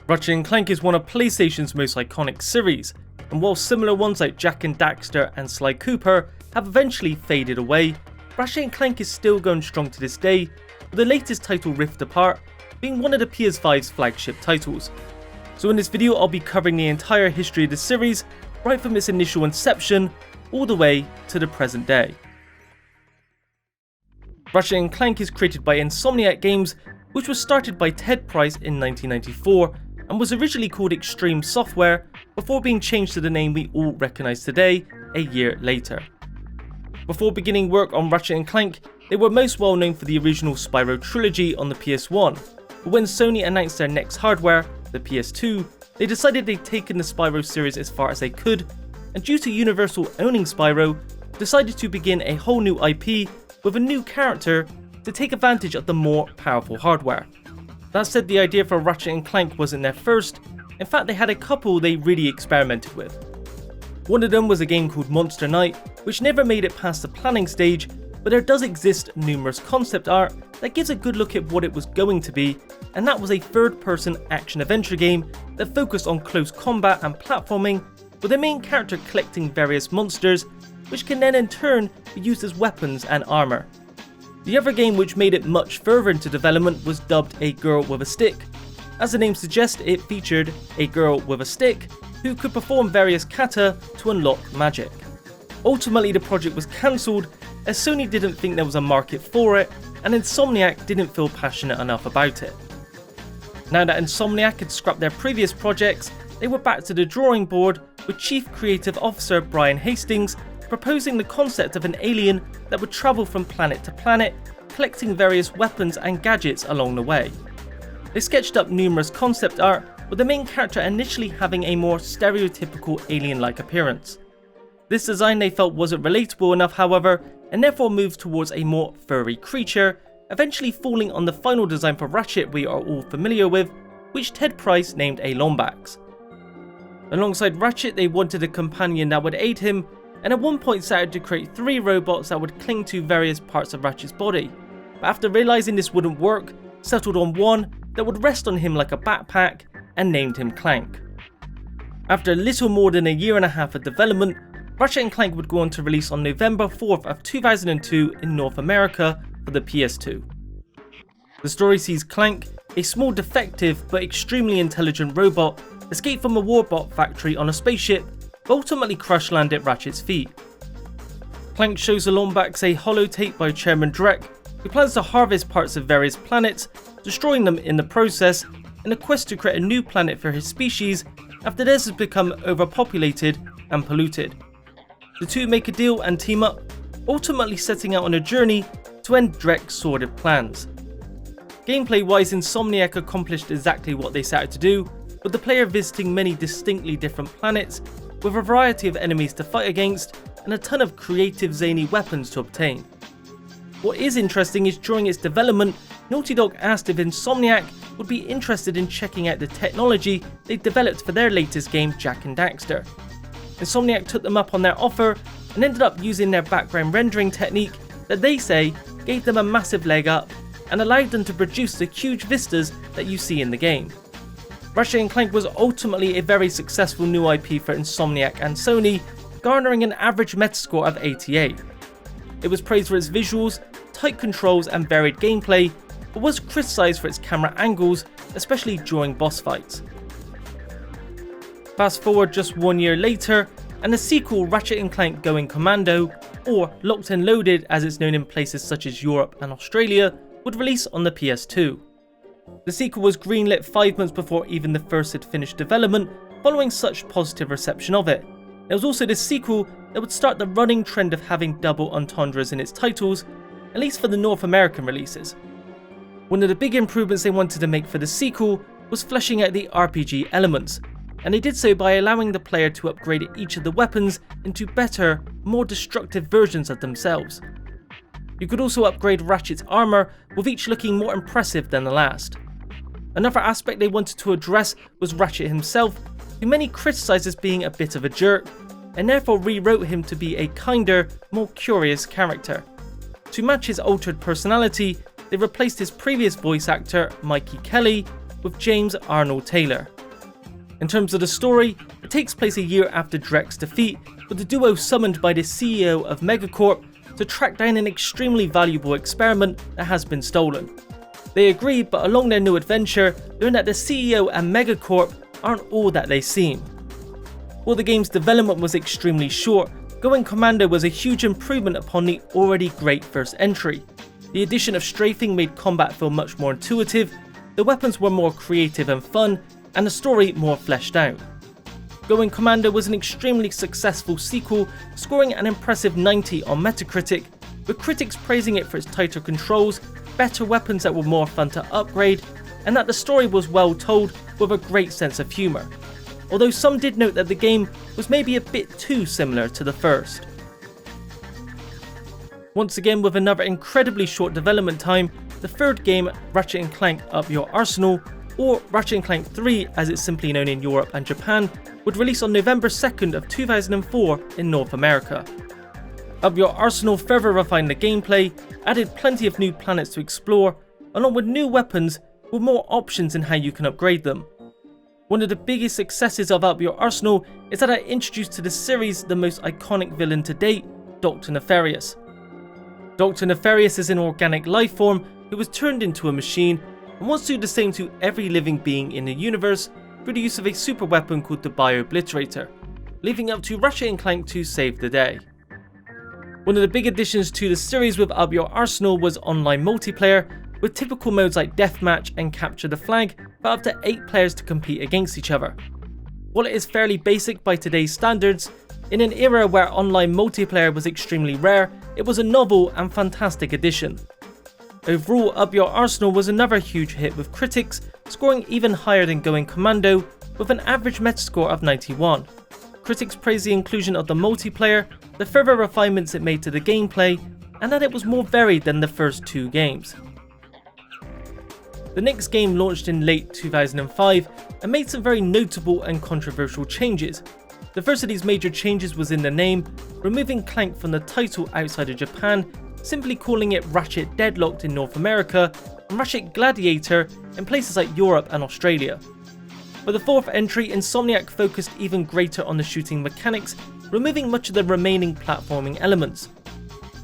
Ratchet and Clank is one of PlayStation's most iconic series, and while similar ones like Jak and Daxter and Sly Cooper have eventually faded away, Ratchet and Clank is still going strong to this day, with the latest title Rift Apart being one of the PS5's flagship titles. So in this video I'll be covering the entire history of the series, right from its initial inception all the way to the present day. Ratchet and Clank is created by Insomniac Games, which was started by Ted Price in 1994 and was originally called Extreme Software before being changed to the name we all recognise today a year later. Before beginning work on Ratchet and Clank, they were most well known for the original Spyro trilogy on the PS1, but when Sony announced their next hardware, the PS2, they decided they'd taken the Spyro series as far as they could, and due to Universal owning Spyro, decided to begin a whole new IP with a new character to take advantage of the more powerful hardware. That said, the idea for Ratchet and Clank wasn't their first. In fact, they had a couple they really experimented with. One of them was a game called Monster Night, which never made it past the planning stage, but there does exist numerous concept art that gives a good look at what it was going to be, and that was a third-person action-adventure game that focused on close combat and platforming, with the main character collecting various monsters, which can then in turn be used as weapons and armour. The other game which made it much further into development was dubbed A Girl with a Stick. As the name suggests, it featured a girl with a stick who could perform various kata to unlock magic. Ultimately the project was cancelled as Sony didn't think there was a market for it and Insomniac didn't feel passionate enough about it. Now that Insomniac had scrapped their previous projects, they were back to the drawing board with Chief Creative Officer Brian Hastings proposing the concept of an alien that would travel from planet to planet, collecting various weapons and gadgets along the way. They sketched up numerous concept art, with the main character initially having a more stereotypical alien-like appearance. This design they felt wasn't relatable enough, however, and therefore moved towards a more furry creature, eventually falling on the final design for Ratchet we are all familiar with, which Ted Price named a Lombax. Alongside Ratchet, they wanted a companion that would aid him, and at one point started to create 3 robots that would cling to various parts of Ratchet's body, but after realising this wouldn't work, settled on one that would rest on him like a backpack and named him Clank. After little more than a year and a half of development, Ratchet and Clank would go on to release on November 4th of 2002 in North America for the PS2. The story sees Clank, a small defective but extremely intelligent robot, escape from a warbot factory on a spaceship, but ultimately crash land at Ratchet's feet. Clank shows the Lombax a holotape by Chairman Drek, who plans to harvest parts of various planets, destroying them in the process, in a quest to create a new planet for his species after theirs has become overpopulated and polluted. The two make a deal and team up, ultimately setting out on a journey to end Drek's sordid plans. Gameplay wise, Insomniac accomplished exactly what they set out to do, with the player visiting many distinctly different planets, with a variety of enemies to fight against and a ton of creative zany weapons to obtain. What is interesting is during its development, Naughty Dog asked if Insomniac would be interested in checking out the technology they developed for their latest game Jak and Daxter. Insomniac took them up on their offer and ended up using their background rendering technique that they say gave them a massive leg up and allowed them to produce the huge vistas that you see in the game. Ratchet and Clank was ultimately a very successful new IP for Insomniac and Sony, garnering an average Metascore of 88. It was praised for its visuals, tight controls and varied gameplay, but was criticised for its camera angles, especially during boss fights. Fast forward just 1 year later, and the sequel Ratchet and Clank Going Commando, or Locked and Loaded as it's known in places such as Europe and Australia, would release on the PS2. The sequel was greenlit 5 months before even the first had finished development, following such positive reception of it. There was also this sequel that would start the running trend of having double entendres in its titles, at least for the North American releases. One of the big improvements they wanted to make for the sequel was fleshing out the RPG elements, and they did so by allowing the player to upgrade each of the weapons into better, more destructive versions of themselves. You could also upgrade Ratchet's armour, with each looking more impressive than the last. Another aspect they wanted to address was Ratchet himself, who many criticised as being a bit of a jerk, and therefore rewrote him to be a kinder, more curious character. To match his altered personality, they replaced his previous voice actor, Mikey Kelly, with James Arnold Taylor. In terms of the story, it takes place a year after Drek's defeat, with the duo summoned by the CEO of Megacorp to track down an extremely valuable experiment that has been stolen. They agree, but along their new adventure, learn that the CEO and Megacorp aren't all that they seem. While the game's development was extremely short, going Commando was a huge improvement upon the already great first entry. The addition of strafing made combat feel much more intuitive, the weapons were more creative and fun, and the story more fleshed out. Going Commando was an extremely successful sequel, scoring an impressive 90 on Metacritic, with critics praising it for its tighter controls, better weapons that were more fun to upgrade, and that the story was well told with a great sense of humour. Although some did note that the game was maybe a bit too similar to the first. Once again, with another incredibly short development time, the third game, Ratchet and Clank Up Your Arsenal, or Ratchet and Clank 3 as it's simply known in Europe and Japan, would release on November 2nd of 2004 in North America. Up Your Arsenal further refined the gameplay, added plenty of new planets to explore, along with new weapons with more options in how you can upgrade them. One of the biggest successes of Up Your Arsenal is that it introduced to the series the most iconic villain to date, Dr. Nefarious. Dr. Nefarious is an organic life form who was turned into a machine and wants to do the same to every living being in the universe through the use of a super weapon called the Bio-Obliterator, leaving up to Ratchet and Clank to save the day. One of the big additions to the series with Up Your Arsenal was online multiplayer, with typical modes like Deathmatch and Capture the Flag for up to 8 players to compete against each other. While it is fairly basic by today's standards, in an era where online multiplayer was extremely rare, it was a novel and fantastic addition. Overall, Up Your Arsenal was another huge hit with critics, scoring even higher than Going Commando, with an average Metascore of 91. Critics praised the inclusion of the multiplayer, the further refinements it made to the gameplay, and that it was more varied than the first 2 games. The next game launched in late 2005 and made some very notable and controversial changes. The first of these major changes was in the name, removing Clank from the title outside of Japan, simply calling it Ratchet Deadlocked in North America and Ratchet Gladiator in places like Europe and Australia. For the fourth entry, Insomniac focused even greater on the shooting mechanics, removing much of the remaining platforming elements.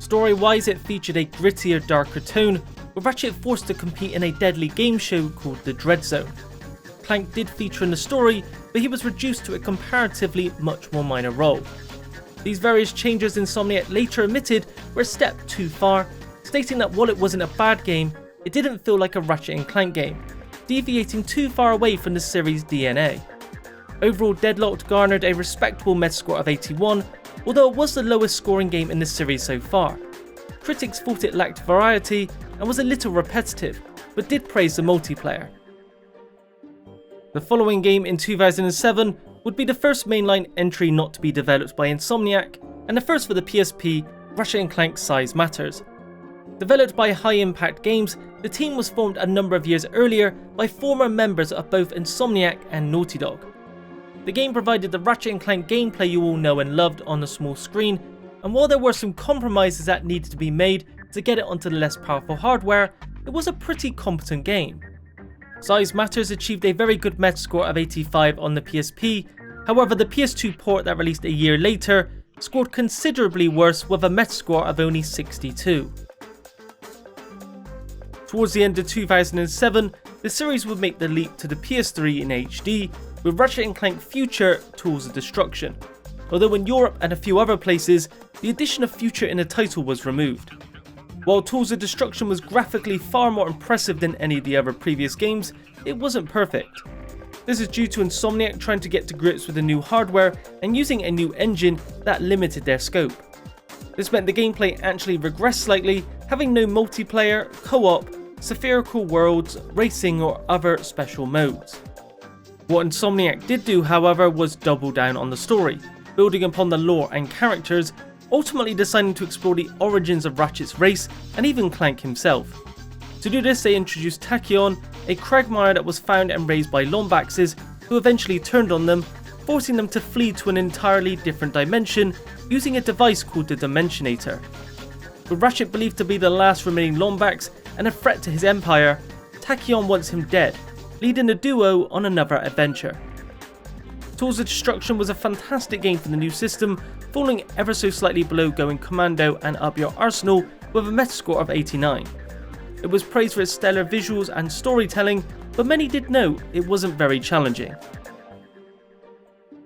Story-wise, it featured a grittier, darker tone, with Ratchet forced to compete in a deadly game show called the Dread Zone. Clank did feature in the story, but he was reduced to a comparatively much more minor role. These various changes Insomniac later admitted were a step too far, stating that while it wasn't a bad game, it didn't feel like a Ratchet and Clank game, deviating too far away from the series' DNA. Overall, Deadlocked garnered a respectable Metascore of 81, although it was the lowest scoring game in the series so far. Critics thought it lacked variety and was a little repetitive, but did praise the multiplayer. The following game in 2007 would be the first mainline entry not to be developed by Insomniac, and the first for the PSP, Ratchet and Clank Size Matters. Developed by High Impact Games, the team was formed a number of years earlier by former members of both Insomniac and Naughty Dog. The game provided the Ratchet and Clank gameplay you all know and loved on the small screen, and while there were some compromises that needed to be made to get it onto the less powerful hardware, it was a pretty competent game. Size Matters achieved a very good Metascore of 85 on the PSP, however the PS2 port that released a year later scored considerably worse with a Metascore of only 62. Towards the end of 2007, the series would make the leap to the PS3 in HD with Ratchet and Clank Future Tools of Destruction, although in Europe and a few other places, the addition of Future in the title was removed. While Tools of Destruction was graphically far more impressive than any of the other previous games, it wasn't perfect. This is due to Insomniac trying to get to grips with the new hardware and using a new engine that limited their scope. This meant the gameplay actually regressed slightly, having no multiplayer, co-op, spherical worlds, racing or other special modes. What Insomniac did do, however, was double down on the story, building upon the lore and characters, ultimately deciding to explore the origins of Ratchet's race and even Clank himself. To do this, they introduced Tachyon, a quagmire that was found and raised by Lombaxes, who eventually turned on them, forcing them to flee to an entirely different dimension using a device called the Dimensionator. With Ratchet believed to be the last remaining Lombax and a threat to his empire, Tachyon wants him dead, leading the duo on another adventure. Tools of Destruction was a fantastic game for the new system, falling ever so slightly below Going Commando and Up Your Arsenal with a Metascore of 89. It was praised for its stellar visuals and storytelling, but many did note it wasn't very challenging.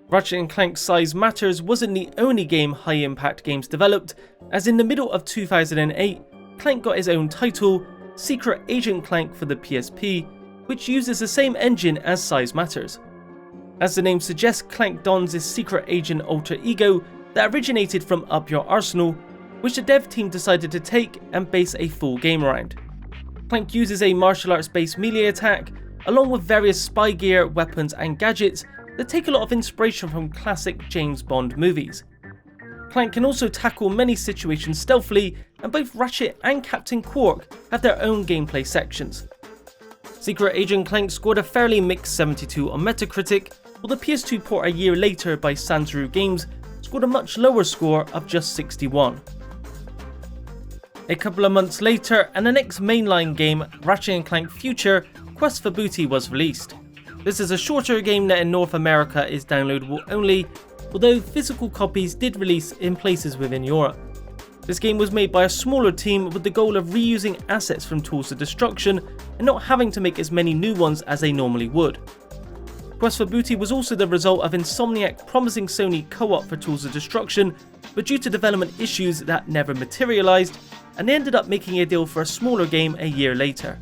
Ratchet and Clank Size Matters wasn't the only game High Impact Games developed, as in the middle of 2008, Clank got his own title, Secret Agent Clank for the PSP, which uses the same engine as Size Matters. As the name suggests, Clank dons his secret agent alter ego that originated from Up Your Arsenal, which the dev team decided to take and base a full game around. Clank uses a martial arts based melee attack, along with various spy gear, weapons and gadgets that take a lot of inspiration from classic James Bond movies. Clank can also tackle many situations stealthily, and both Ratchet and Captain Quark have their own gameplay sections. Secret Agent Clank scored a fairly mixed 72 on Metacritic, while the PS2 port a year later by Sanzuru Games scored a much lower score of just 61. A couple of months later, and the next mainline game, Ratchet and Clank Future: Quest for Booty, was released. This is a shorter game that in North America is downloadable only, although physical copies did release in places within Europe. This game was made by a smaller team with the goal of reusing assets from Tools of Destruction and not having to make as many new ones as they normally would. Quest for Booty was also the result of Insomniac promising Sony co-op for Tools of Destruction, but due to development issues that never materialised, and they ended up making a deal for a smaller game a year later.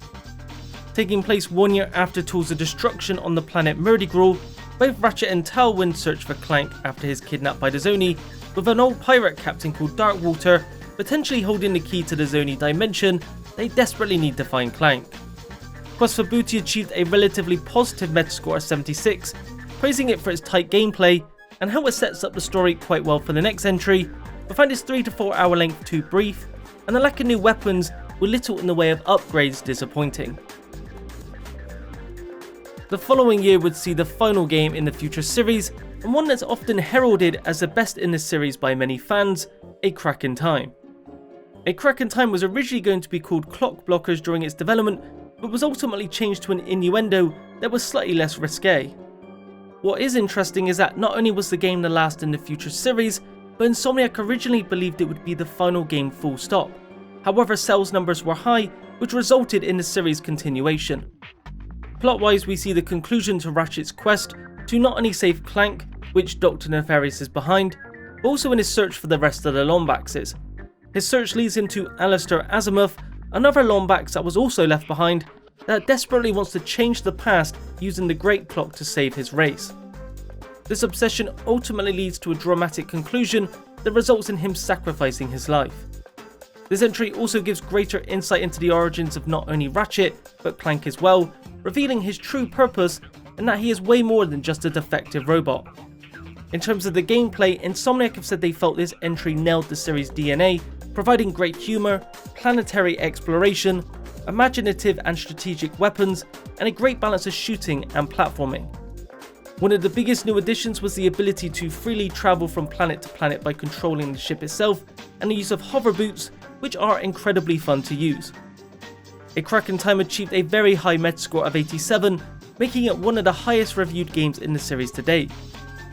Taking place 1 year after Tools of Destruction on the planet Murdy-Gruul, both Ratchet and Tailwind search for Clank after he's kidnapped by the Zoni, with an old pirate captain called Darkwater potentially holding the key to the Zoni dimension. They desperately need to find Clank. Quest for Booty achieved a relatively positive Metascore of 76, praising it for its tight gameplay and how it sets up the story quite well for the next entry, but found its 3 to 4 hour length too brief, and the lack of new weapons with little in the way of upgrades disappointing. The following year would see the final game in the Future series, and one that's often heralded as the best in the series by many fans, A Crack in Time. A Crack in Time was originally going to be called Clock Blockers during its development, but was ultimately changed to an innuendo that was slightly less risque. What is interesting is that not only was the game the last in the Future series, but Insomniac originally believed it would be the final game full stop. However, sales numbers were high, which resulted in the series continuation. Plot-wise, we see the conclusion to Ratchet's quest to not only save Clank, which Dr. Nefarious is behind, but also in his search for the rest of the Lombaxes. His search leads him to Alistair Azimuth, another Lombax that was also left behind, that desperately wants to change the past using the Great Clock to save his race. This obsession ultimately leads to a dramatic conclusion that results in him sacrificing his life. This entry also gives greater insight into the origins of not only Ratchet, but Clank as well, revealing his true purpose and that he is way more than just a defective robot. In terms of the gameplay, Insomniac have said they felt this entry nailed the series' DNA, providing great humour, planetary exploration, imaginative and strategic weapons, and a great balance of shooting and platforming. One of the biggest new additions was the ability to freely travel from planet to planet by controlling the ship itself, and the use of hover boots, which are incredibly fun to use. A Crack in Time achieved a very high Metascore of 87, making it one of the highest reviewed games in the series to date.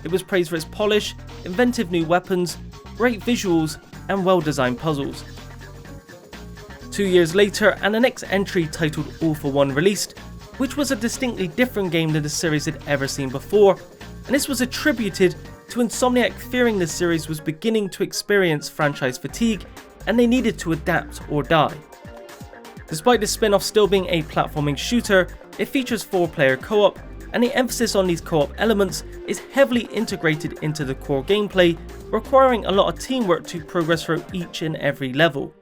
It was praised for its polish, inventive new weapons, great visuals, and well-designed puzzles. 2 years later, and the next entry titled All for One released, which was a distinctly different game than the series had ever seen before, and this was attributed to Insomniac fearing the series was beginning to experience franchise fatigue and they needed to adapt or die. Despite the spin-off still being a platforming shooter, it features 4-player co-op, and the emphasis on these co-op elements is heavily integrated into the core gameplay, requiring a lot of teamwork to progress through each and every level.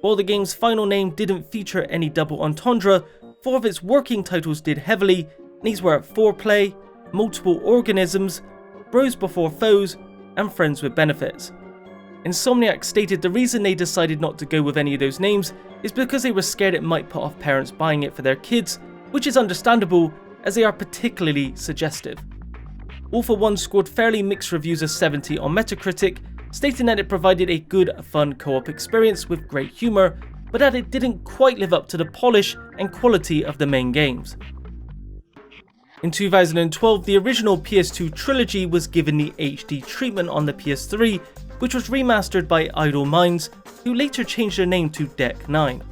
While the game's final name didn't feature any double entendre, 4 of its working titles did heavily, and these were 4Play, Multiple Organisms, Bros Before Foes, and Friends with Benefits. Insomniac stated the reason they decided not to go with any of those names is because they were scared it might put off parents buying it for their kids, which is understandable as they are particularly suggestive. All for One scored fairly mixed reviews of 70 on Metacritic, stating that it provided a good, fun co-op experience with great humour, but that it didn't quite live up to the polish and quality of the main games. In 2012, the original PS2 trilogy was given the HD treatment on the PS3, which was remastered by Idle Minds, who later changed their name to Deck 9.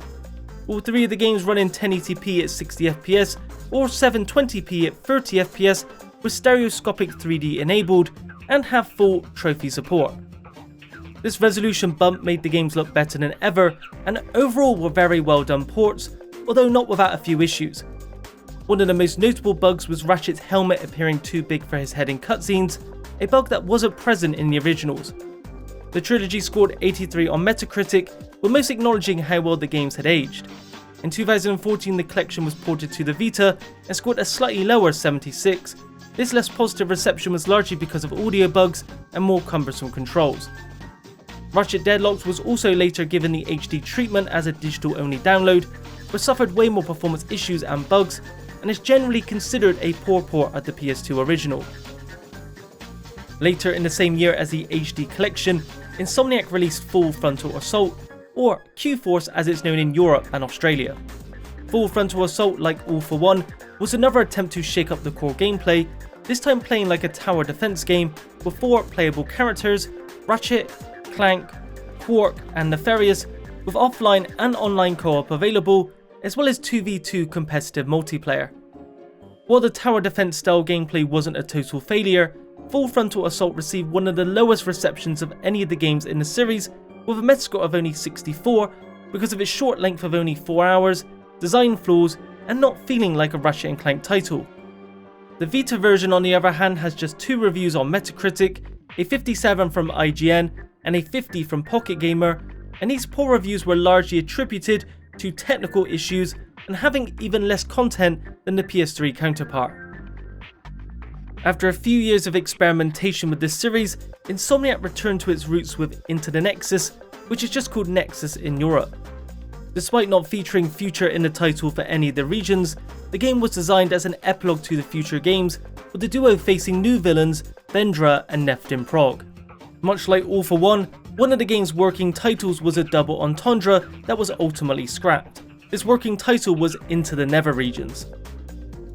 All three of the games run in 1080p at 60fps or 720p at 30fps with stereoscopic 3D enabled and have full trophy support. This resolution bump made the games look better than ever and overall were very well done ports, although not without a few issues. One of the most notable bugs was Ratchet's helmet appearing too big for his head in cutscenes, a bug that wasn't present in the originals. The trilogy scored 83 on Metacritic, with most acknowledging how well the games had aged. In 2014, the collection was ported to the Vita and scored a slightly lower 76. This less positive reception was largely because of audio bugs and more cumbersome controls. Ratchet Deadlocked was also later given the HD treatment as a digital-only download, but suffered way more performance issues and bugs, and is generally considered a poor port of the PS2 original. Later in the same year as the HD collection, Insomniac released Full Frontal Assault, or Q-Force as it's known in Europe and Australia. Full Frontal Assault, like All for One, was another attempt to shake up the core gameplay, this time playing like a tower defense game with 4 playable characters: Ratchet, Clank, Quark and Nefarious, with offline and online co-op available, as well as 2v2 competitive multiplayer. While the tower defense style gameplay wasn't a total failure, Full Frontal Assault received one of the lowest receptions of any of the games in the series, with a Metascore of only 64 because of its short length of only 4 hours, design flaws, and not feeling like a Ratchet and Clank title. The Vita version on the other hand has just 2 reviews on Metacritic, a 57 from IGN and a 50 from Pocket Gamer, and these poor reviews were largely attributed to technical issues and having even less content than the PS3 counterpart. After a few years of experimentation with this series, Insomniac returned to its roots with Into the Nexus, which is just called Nexus in Europe. Despite not featuring future in the title for any of the regions, the game was designed as an epilogue to the future games, with the duo facing new villains, Vendra and Neft in Prague. Much like All for One of the game's working titles was a double entendre that was ultimately scrapped. This working title was Into the Nether regions.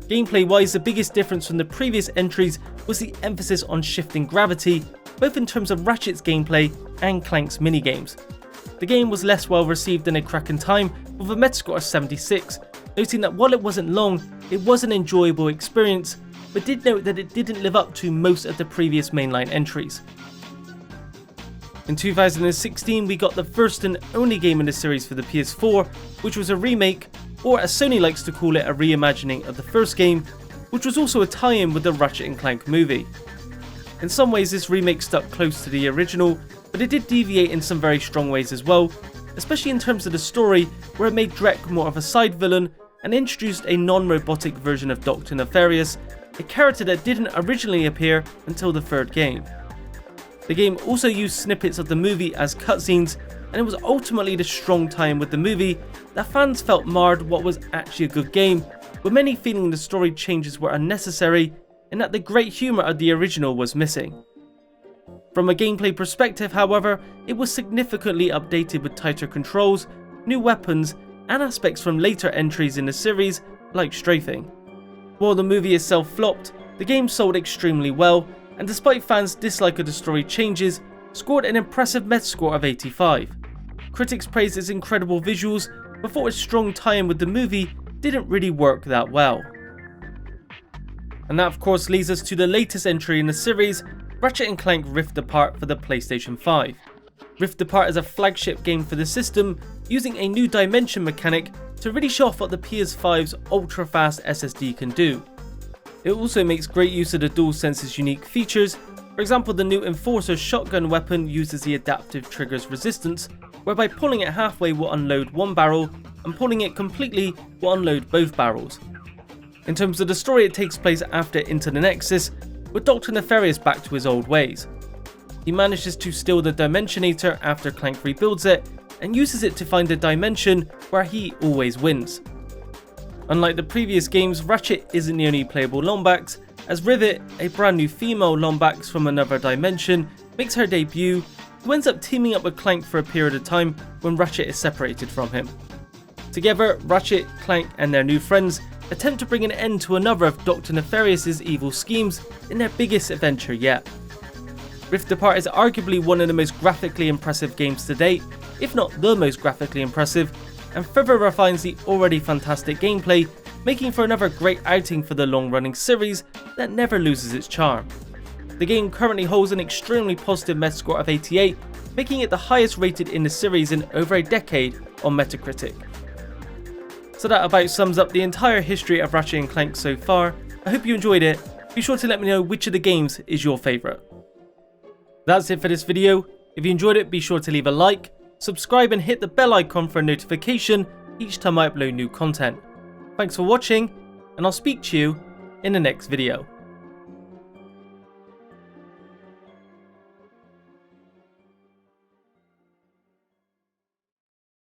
Gameplay wise, the biggest difference from the previous entries was the emphasis on shifting gravity, both in terms of Ratchet's gameplay and Clank's minigames. The game was less well received than A Crack in Time, with a Metascore of 76, noting that while it wasn't long, it was an enjoyable experience, but did note that it didn't live up to most of the previous mainline entries. In 2016, we got the first and only game in the series for the PS4, which was a remake, or as Sony likes to call it, a reimagining of the first game, which was also a tie-in with the Ratchet and Clank movie. In some ways this remake stuck close to the original, but it did deviate in some very strong ways as well, especially in terms of the story, where it made Drek more of a side villain and introduced a non-robotic version of Dr. Nefarious, a character that didn't originally appear until the third game. The game also used snippets of the movie as cutscenes, and it was ultimately the strong tie-in with the movie that fans felt marred what was actually a good game, with many feeling the story changes were unnecessary and that the great humour of the original was missing. From a gameplay perspective, however, it was significantly updated with tighter controls, new weapons, and aspects from later entries in the series, like strafing. While the movie itself flopped, the game sold extremely well, and despite fans' dislike of the story changes, scored an impressive Metascore of 85. Critics praised its incredible visuals, but thought its strong tie-in with the movie didn't really work that well. And that of course leads us to the latest entry in the series, Ratchet and Clank Rift Apart for the PlayStation 5. Rift Apart is a flagship game for the system, using a new dimension mechanic to really show off what the PS5's ultra-fast SSD can do. It also makes great use of the DualSense's unique features. For example, the new Enforcer shotgun weapon uses the adaptive trigger's resistance, whereby pulling it halfway will unload one barrel, and pulling it completely will unload both barrels. In terms of the story, it takes place after Into the Nexus, with Dr. Nefarious back to his old ways. He manages to steal the Dimensionator after Clank rebuilds it, and uses it to find a dimension where he always wins. Unlike the previous games, Ratchet isn't the only playable Lombax, as Rivet, a brand new female Lombax from another dimension, makes her debut, who ends up teaming up with Clank for a period of time when Ratchet is separated from him. Together, Ratchet, Clank and their new friends attempt to bring an end to another of Dr. Nefarious's evil schemes in their biggest adventure yet. Rift Apart is arguably one of the most graphically impressive games to date, if not the most graphically impressive, and further refines the already fantastic gameplay, making for another great outing for the long-running series that never loses its charm. The game currently holds an extremely positive Metascore of 88, making it the highest rated in the series in over a decade on Metacritic. So that about sums up the entire history of Ratchet and Clank so far. I hope you enjoyed it. Be sure to let me know which of the games is your favourite. That's it for this video. If you enjoyed it, be sure to leave a like, subscribe and hit the bell icon for a notification each time I upload new content. Thanks for watching, and I'll speak to you in the next video.